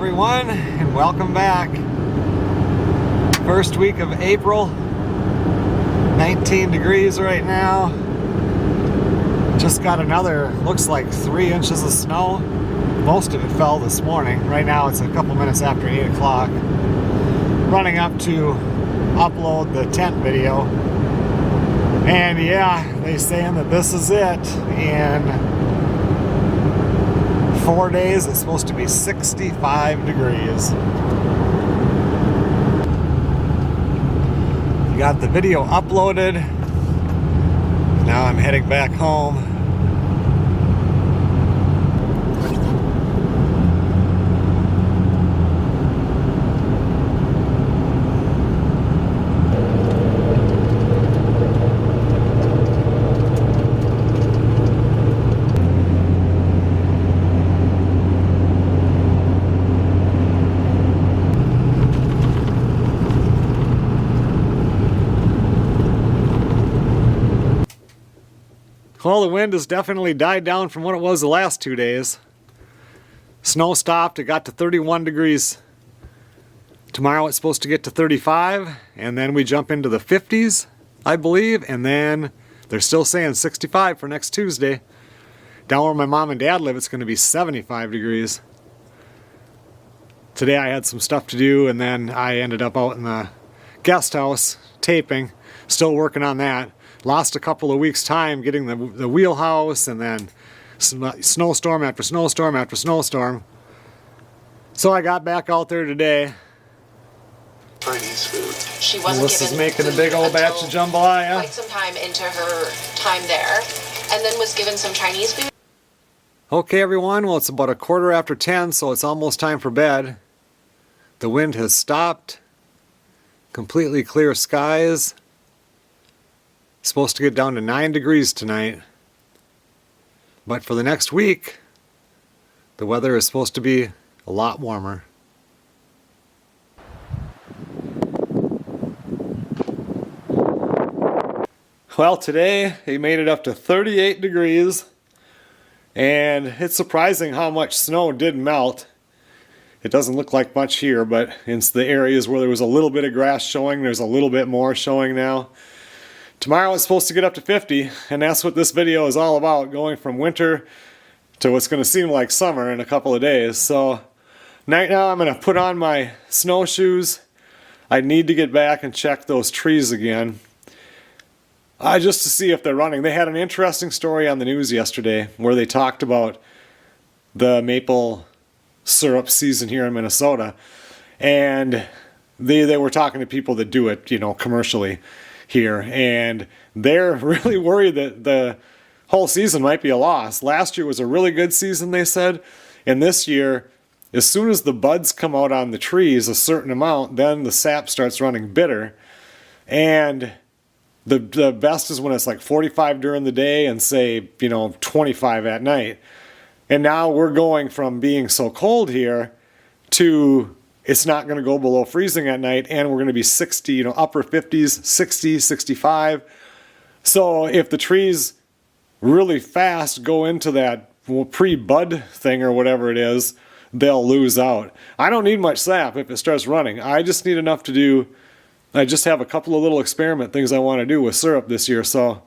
everyone, and welcome back. First week of April, 19 degrees right now. Just got another, looks like 3 inches of snow. Most of it fell this morning. Right now it's a couple minutes after 8 o'clock. Running up to upload the tent video. And yeah, they saying that this is it. In 4 days, it's supposed to be 65 degrees. Got the video uploaded. Now I'm heading back home. Well, the wind has definitely died down from what it was the last 2 days. Snow stopped, it got to 31 degrees. Tomorrow it's supposed to get to 35, and then we jump into the 50s, I believe, and then they're still saying 65 for next Tuesday. Down where my mom and dad live, it's going to be 75 degrees. Today I had some stuff to do, and then I ended up out in the guest house taping, still working on that. Lost a couple of weeks' time getting the wheelhouse, and then snowstorm after snowstorm after snowstorm. So I got back out there today. Chinese food. She wasn't Melissa's given making a food big old until batch of jambalaya. quite some time into her time there, and then was given some Chinese food. Okay, everyone. Well, it's about 10:15, so it's almost time for bed. The wind has stopped. Completely clear skies. Supposed to get down to 9 degrees tonight. But for the next week, the weather is supposed to be a lot warmer. Well, today it made it up to 38 degrees, and it's surprising how much snow did melt. It doesn't look like much here, but in the areas where there was a little bit of grass showing, there's a little bit more showing now. Tomorrow it's supposed to get up to 50, and that's what this video is all about, going from winter to what's going to seem like summer in a couple of days. So right now I'm going to put on my snowshoes. I need to get back and check those trees again, just to see if they're running. They had an interesting story on the news yesterday where they talked about the maple syrup season here in Minnesota, and they were talking to people that do it, commercially here, and they're really worried that the whole season might be a loss. Last year was a really good season, they said, and this year, as soon as the buds come out on the trees a certain amount, then the sap starts running bitter, and the best is when it's like 45 during the day and say 25 at night. And now we're going from being so cold here to it's not going to go below freezing at night, and we're going to be 60, upper 50s, 60, 65. So if the trees really fast go into that pre-bud thing or whatever it is, they'll lose out. I don't need much sap if it starts running. I just need enough to do, I just have a couple of little experiment things I want to do with syrup this year. So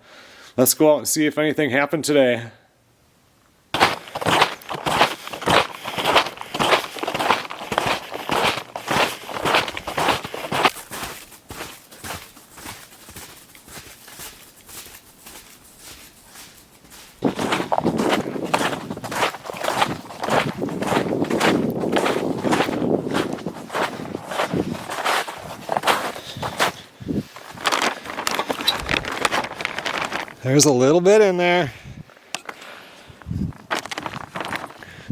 let's go out and see if anything happened today. There's a little bit in there.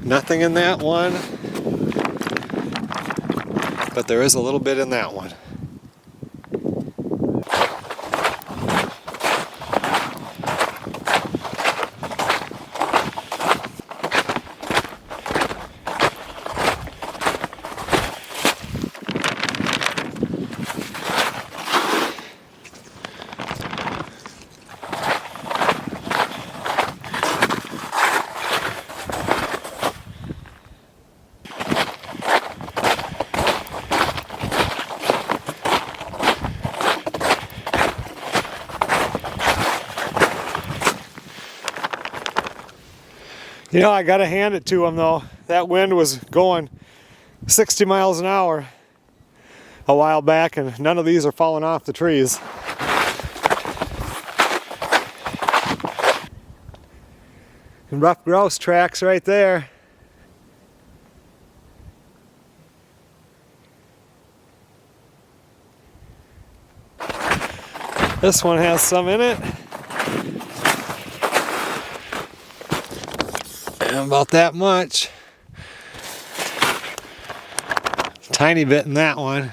Nothing in that one, but there is a little bit in that one. You know, I gotta hand it to him though. That wind was going 60 miles an hour a while back, and none of these are falling off the trees. And rough grouse tracks right there. This one has some in it. And about that much. Tiny bit in that one.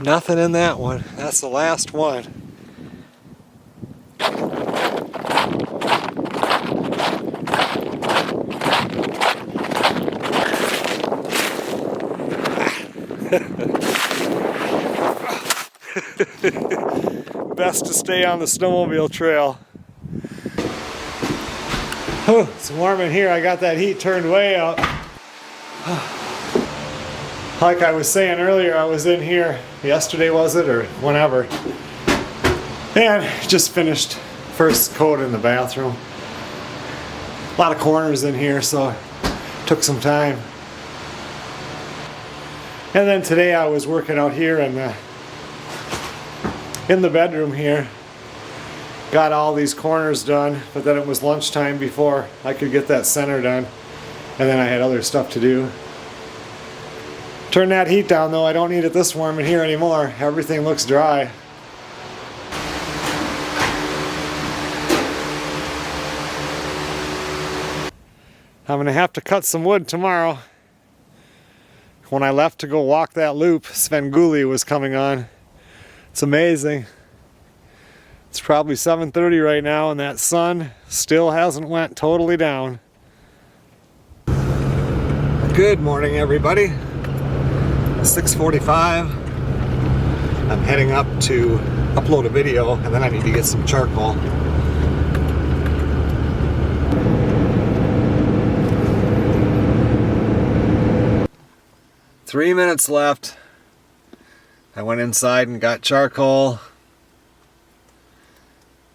Nothing in that one. That's the last one. Best to stay on the snowmobile trail. Oh, it's warm in here. I got that heat turned way up. Like I was saying earlier, I was in here yesterday, was it, or whenever, and just finished first coat in the bathroom. A lot of corners in here, so took some time. And then today I was working out here in the bedroom here. Got all these corners done, but then it was lunchtime before I could get that center done, and then I had other stuff to do. Turn that heat down though, I don't need it this warm in here anymore. Everything looks dry. I'm gonna have to cut some wood tomorrow. When I left to go walk that loop, Svengoolie was coming on. It's amazing. It's probably 7:30 right now and that sun still hasn't went totally down. Good morning everybody. 6:45. I'm heading up to upload a video and then I need to get some charcoal. Three minutes left. I went inside and got charcoal.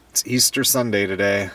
It's Easter Sunday today.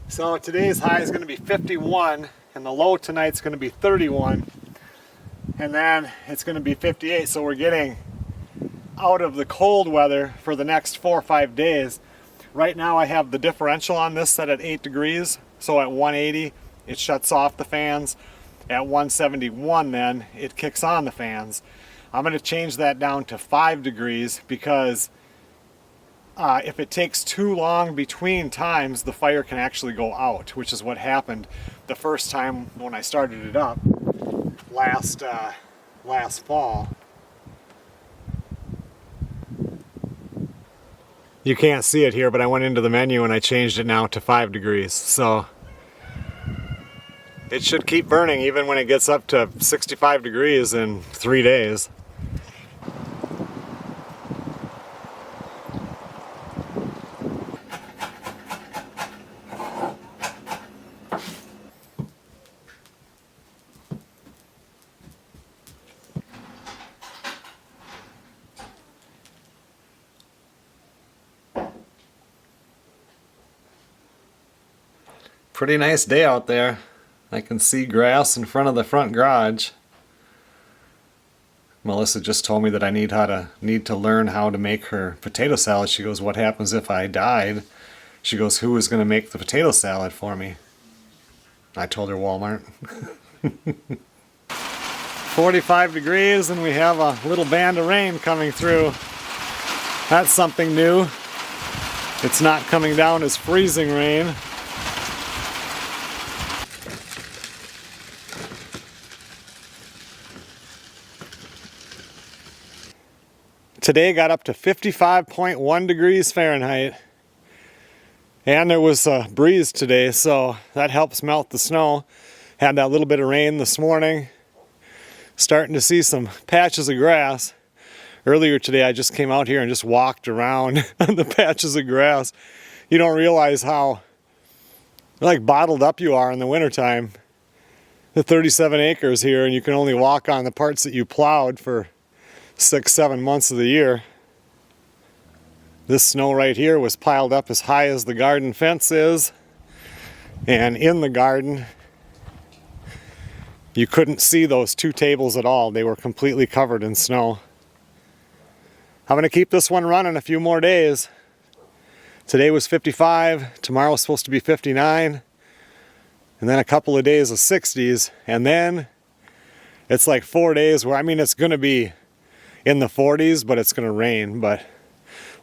So today's high is going to be 51 and the low tonight's going to be 31 and then it's going to be 58. So we're getting out of the cold weather for the next 4 or 5 days. Right now I have the differential on this set at 8 degrees. So at 180 it shuts off the fans. At 171 then it kicks on the fans. I'm going to change that down to 5 degrees because if it takes too long between times, the fire can actually go out, which is what happened the first time when I started it up last fall. You can't see it here, but I went into the menu and I changed it now to 5 degrees. So it should keep burning even when it gets up to 65 degrees in 3 days. Pretty nice day out there. I can see grass in front of the front garage. Melissa just told me that I need to learn how to make her potato salad. She goes, "What happens if I died?" She goes, "Who is going to make the potato salad for me?" I told her Walmart. 45 degrees and we have a little band of rain coming through. That's something new. It's not coming down as freezing rain. Today got up to 55.1 degrees Fahrenheit. And there was a breeze today, so that helps melt the snow. Had that little bit of rain this morning. Starting to see some patches of grass. Earlier today I just came out here and just walked around on the patches of grass. You don't realize how like bottled up you are in the wintertime. The 37 acres here and you can only walk on the parts that you plowed for 6-7 months of the year. This snow right here was piled up as high as the garden fence is, and in the garden you couldn't see those 2 tables at all. They were completely covered in snow. I'm going to keep this one running a few more days. Today was 55, tomorrow's supposed to be 59, and then a couple of days of 60s, and then it's like 4 days where, I mean, it's going to be in the 40s, but it's going to rain. But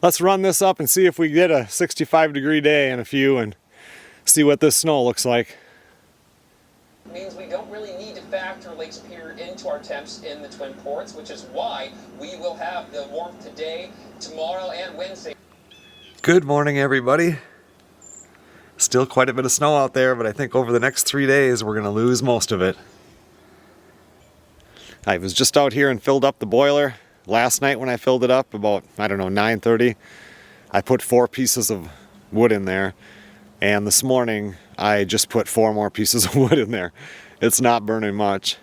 let's run this up and see if we get a 65 degree day in a few and see what this snow looks like. Means we don't really need to factor Lake Superior into our temps in the Twin Ports, which is why we will have the warmth today, tomorrow, and Wednesday. Good morning, everybody. Still quite a bit of snow out there, but I think over the next 3 days we're going to lose most of it. I was just out here and filled up the boiler. Last night when I filled it up about, I don't know, 9:30, I put 4 pieces of wood in there. And this morning I just put 4 more pieces of wood in there. It's not burning much.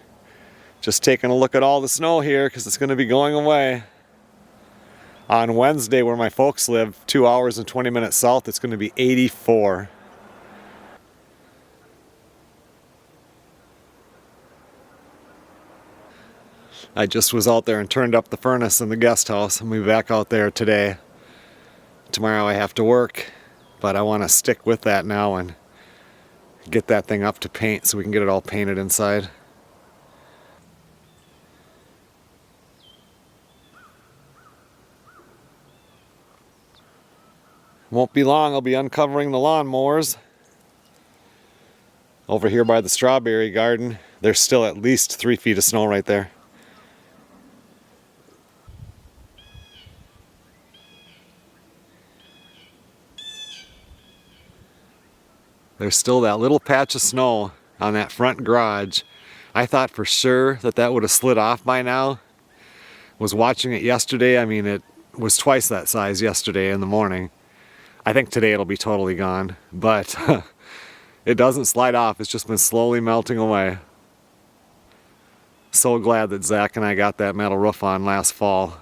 Just taking a look at all the snow here because it's going to be going away. On Wednesday, where my folks live, 2 hours and 20 minutes south, it's going to be 84. I just was out there and turned up the furnace in the guest house. I'll be back out there today. Tomorrow I have to work, but I want to stick with that now and get that thing up to paint so we can get it all painted inside. Won't be long, I'll be uncovering the lawnmowers. Over here by the strawberry garden, there's still at least 3 feet of snow right there. There's still that little patch of snow on that front garage. I thought for sure that that would have slid off by now. Was watching it yesterday. I mean, it was twice that size yesterday in the morning. I think today it'll be totally gone, but it doesn't slide off. It's just been slowly melting away. So glad that Zach and I got that metal roof on last fall.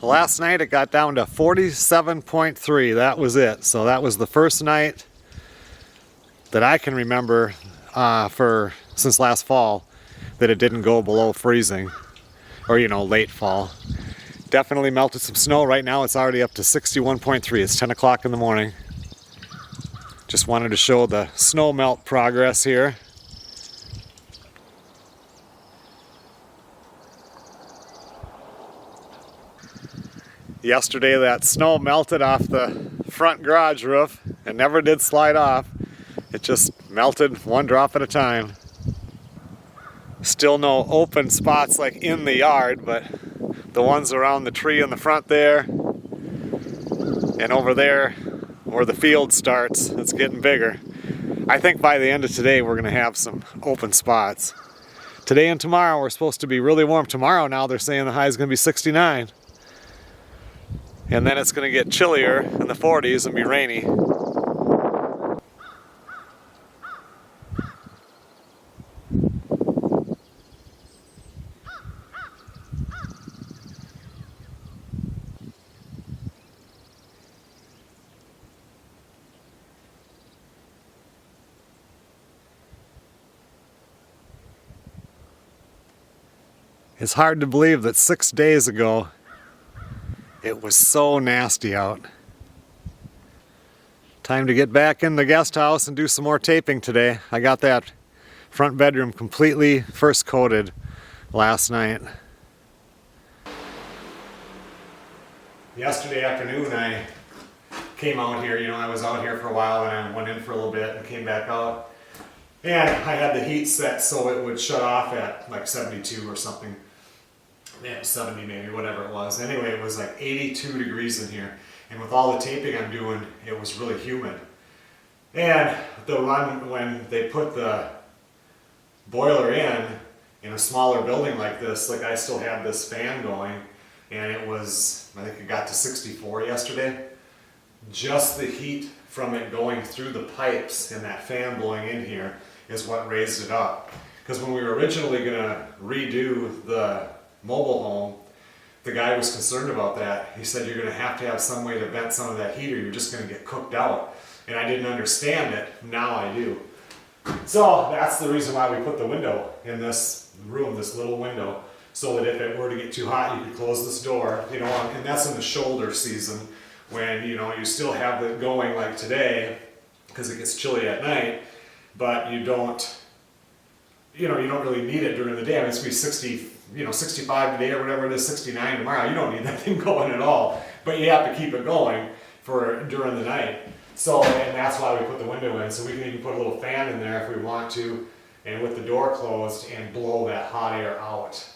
Last night it got down to 47.3. That was it. So that was the first night that I can remember since last fall that it didn't go below freezing, or late fall. Definitely melted some snow. Right now it's already up to 61.3. It's 10 o'clock in the morning. Just wanted to show the snow melt progress here. Yesterday that snow melted off the front garage roof and never did slide off. It just melted one drop at a time. Still no open spots like in the yard, but the ones around the tree in the front there and over there where the field starts, it's getting bigger. I think by the end of today we're going to have some open spots. Today and tomorrow we're supposed to be really warm. Tomorrow now they're saying the high is going to be 69. And then it's going to get chillier in the 40s and be rainy. It's hard to believe that 6 days ago it was so nasty out. Time to get back in the guest house and do some more taping today. I got that front bedroom completely first coated last night. Yesterday afternoon I came out here, I was out here for a while and I went in for a little bit and came back out. And I had the heat set so it would shut off at like 72 or something. Yeah, 70 maybe, whatever it was. Anyway, it was like 82 degrees in here. And with all the taping I'm doing, it was really humid. And the run, when they put the boiler in a smaller building like this, like I still have this fan going, and it was, I think it got to 64 yesterday. Just the heat from it going through the pipes and that fan blowing in here is what raised it up. Because when we were originally going to redo the mobile home, the guy was concerned about that. He said, you're going to have some way to vent some of that heat or you're just going to get cooked out. And I didn't understand it. Now I do. So that's the reason why we put the window in this room, this little window, so that if it were to get too hot, you could close this door, and that's in the shoulder season when, you still have it going like today because it gets chilly at night, but you don't really need it during the day. I mean, it's going to be 65 today or whatever it is, 69 tomorrow. You don't need that thing going at all, but you have to keep it going during the night. So, and that's why we put the window in, so we can even put a little fan in there if we want to, and with the door closed and blow that hot air out.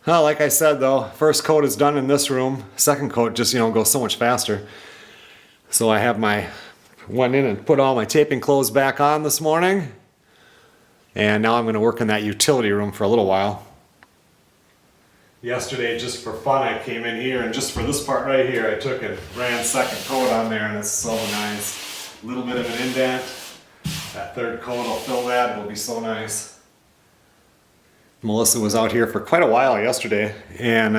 Well, like I said though, first coat is done in this room. Second coat just, goes so much faster. So I went in and put all my taping clothes back on this morning. And now I'm going to work in that utility room for a little while. Yesterday, just for fun, I came in here and just for this part right here, I took and ran second coat on there, and it's so nice. A little bit of an indent. That third coat will fill that, it'll be so nice. Melissa was out here for quite a while yesterday, and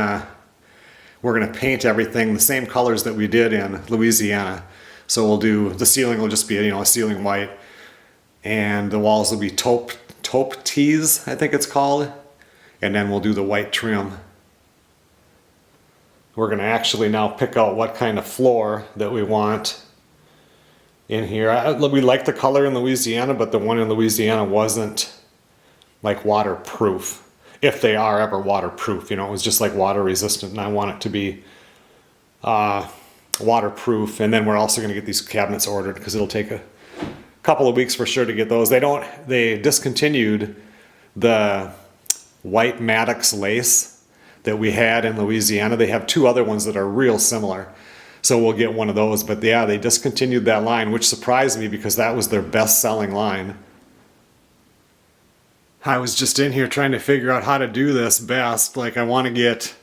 we're going to paint everything the same colors that we did in Louisiana. So we'll do, the ceiling will just be a ceiling white, and the walls will be taupe tees, I think it's called, and then we'll do the white trim. We're going to actually now pick out what kind of floor that we want in here. We like the color in Louisiana, but the one in Louisiana wasn't like waterproof, if they are ever waterproof. It was just like water resistant, and I want it to be waterproof. And then we're also going to get these cabinets ordered because it'll take a couple of weeks for sure to get those. They discontinued the white Maddox lace that we had in Louisiana. They have two other ones that are real similar, so we'll get one of those. But yeah, they discontinued that line, which surprised me because that was their best-selling line. I was just in here trying to figure out how to do this best. Like, I want to get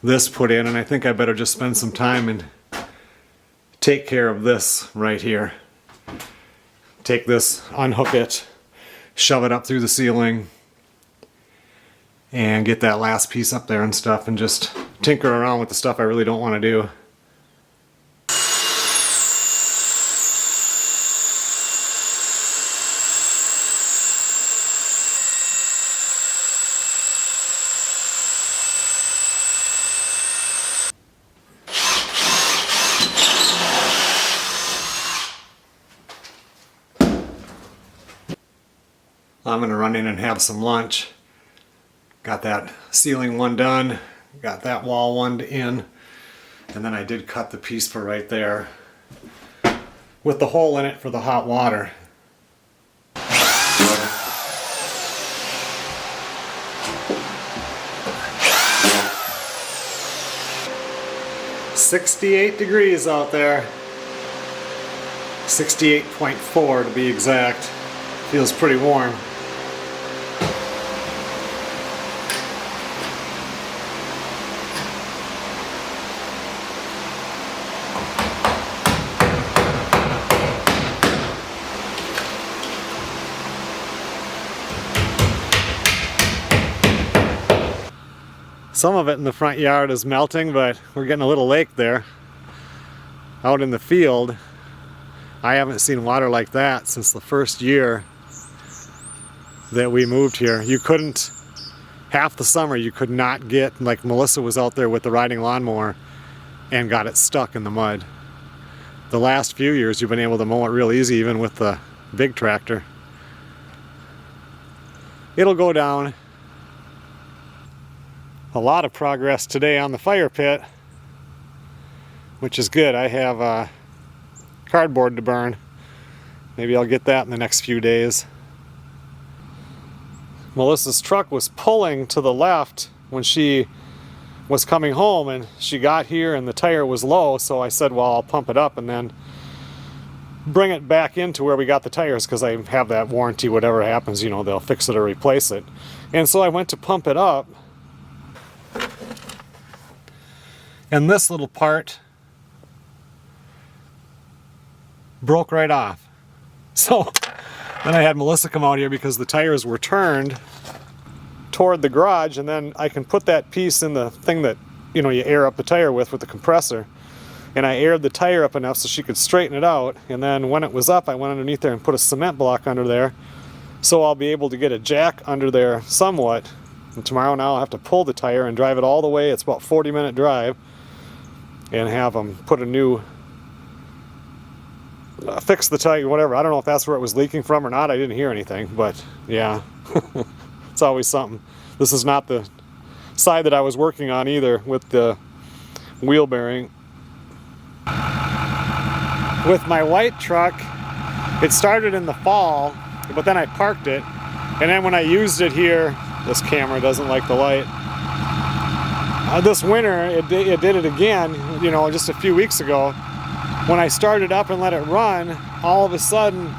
this put in, and I think I better just spend some time and take care of this right here. Take this, unhook it, shove it up through the ceiling, and get that last piece up there and stuff and just tinker around with the stuff I really don't want to do. I'm gonna run in and have some lunch. Got that ceiling one done, got that wall one in, and then I did cut the piece for right there with the hole in it for the hot water. "68 degrees out there. 68.4 to be exact. Feels pretty warm. Some of it in the front yard is melting, but we're getting a little lake there. Out in the field, I haven't seen water like that since the first year that we moved here. You couldn't, half the summer you could not get, like Melissa was out there with the riding lawnmower and got it stuck in the mud. The last few years you've been able to mow it real easy even with the big tractor. It'll go down. A lot of progress today on the fire pit, which is good. I have cardboard to burn. Maybe I'll get that in the next few days. Melissa's truck was pulling to the left when she was coming home, and she got here and the tire was low, so I said, well, I'll pump it up and then bring it back into where we got the tires, because I have that warranty. Whatever happens, you know, they'll fix it or replace it. And so I went to pump it up, and this little part broke right off. So then I had Melissa come out here because the tires were turned toward the garage, and then I can put that piece in the thing that, you know, you air up the tire with the compressor. And I aired the tire up enough so she could straighten it out, and then when it was up I went underneath there and put a cement block under there, so I'll be able to get a jack under there somewhat. And tomorrow now I'll have to pull the tire and drive it all the way. It's about a 40-minute drive, and have them put a new, fix the tire, whatever. I don't know if that's where it was leaking from or not. I didn't hear anything, but yeah, it's always something. This is not the side that I was working on either with the wheel bearing. With my white truck, it started in the fall, but then I parked it, and then when I used it here, this camera doesn't like the light. This winter, it did it again, you know, just a few weeks ago. When I started up and let it run, all of a sudden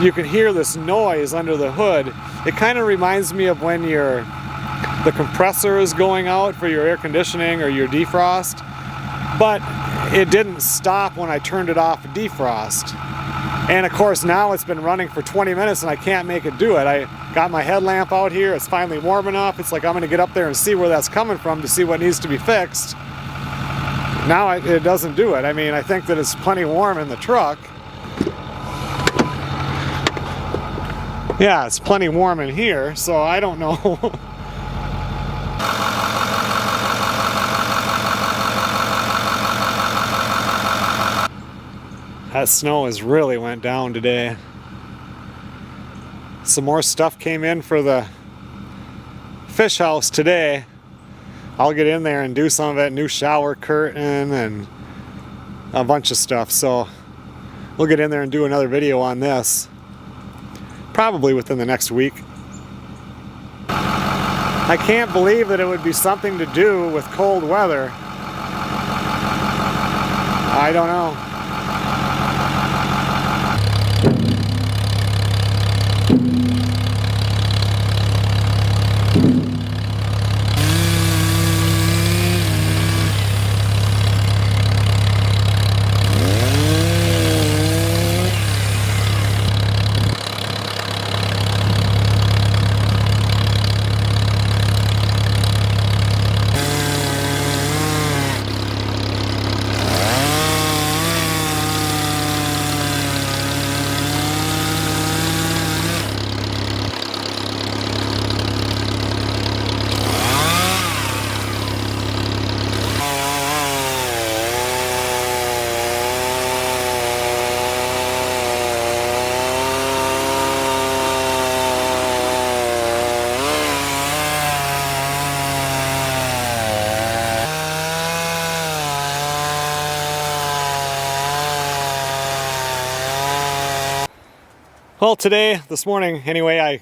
you can hear this noise under the hood. It kind of reminds me of when the compressor is going out for your air conditioning or your defrost, but it didn't stop when I turned it off defrost. And of course now it's been running for 20 minutes and I can't make it do it. I got my headlamp out here, it's finally warm enough. It's like I'm gonna get up there and see where that's coming from to see what needs to be fixed. Now it doesn't do it. I mean, I think that it's plenty warm in the truck. Yeah, it's plenty warm in here, so I don't know. That snow has really went down today. Some more stuff came in for the fish house today. I'll get in there and do some of it. New shower curtain and a bunch of stuff. So we'll get in there and do another video on this. Probably within the next week. I can't believe that it would be something to do with cold weather. I don't know. Well, this morning anyway, I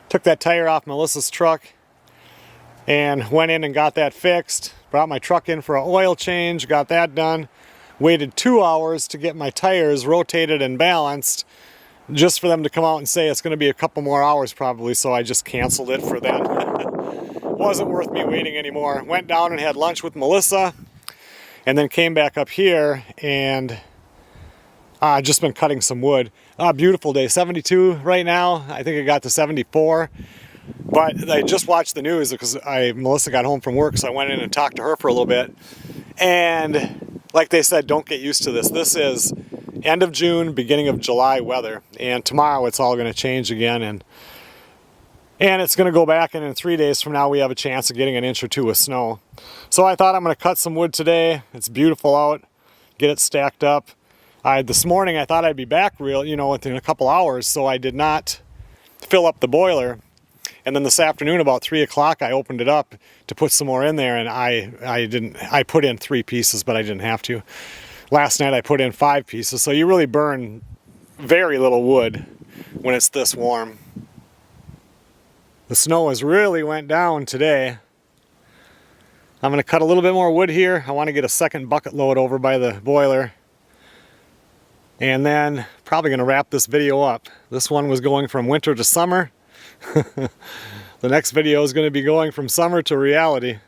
took that tire off Melissa's truck and went in and got that fixed. Brought my truck in for an oil change, got that done. Waited 2 hours to get my tires rotated and balanced, just for them to come out and say it's going to be a couple more hours probably, so I just canceled it for them. Wasn't worth me waiting anymore. Went down and had lunch with Melissa, and then came back up here and just been cutting some wood. Beautiful day, 72 right now. I think it got to 74. But I just watched the news because Melissa got home from work, so I went in and talked to her for a little bit. And like they said, don't get used to this. This is end of June, beginning of July weather. And tomorrow it's all going to change again. And it's going to go back, and in 3 days from now we have a chance of getting an inch or two of snow. So I thought I'm going to cut some wood today. It's beautiful out. Get it stacked up. This morning I thought I'd be back within a couple hours, so I did not fill up the boiler. And then this afternoon about 3 o'clock I opened it up to put some more in there, and I put in 3 pieces, but I didn't have to. Last night I put in 5 pieces, so you really burn very little wood when it's this warm. The snow has really went down today. I'm going to cut a little bit more wood here. I want to get a second bucket load over by the boiler. And then probably going to wrap this video up. This one was going from winter to summer. The next video is going to be going from summer to reality.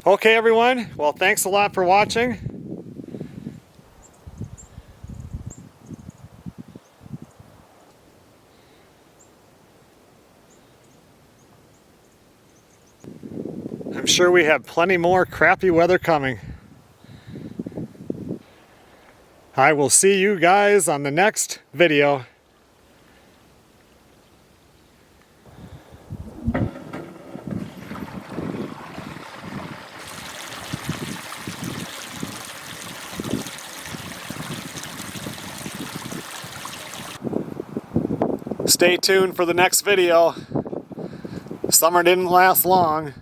Okay, everyone. Well, thanks a lot for watching. I'm sure we have plenty more crappy weather coming. I will see you guys on the next video. Stay tuned for the next video. Summer didn't last long.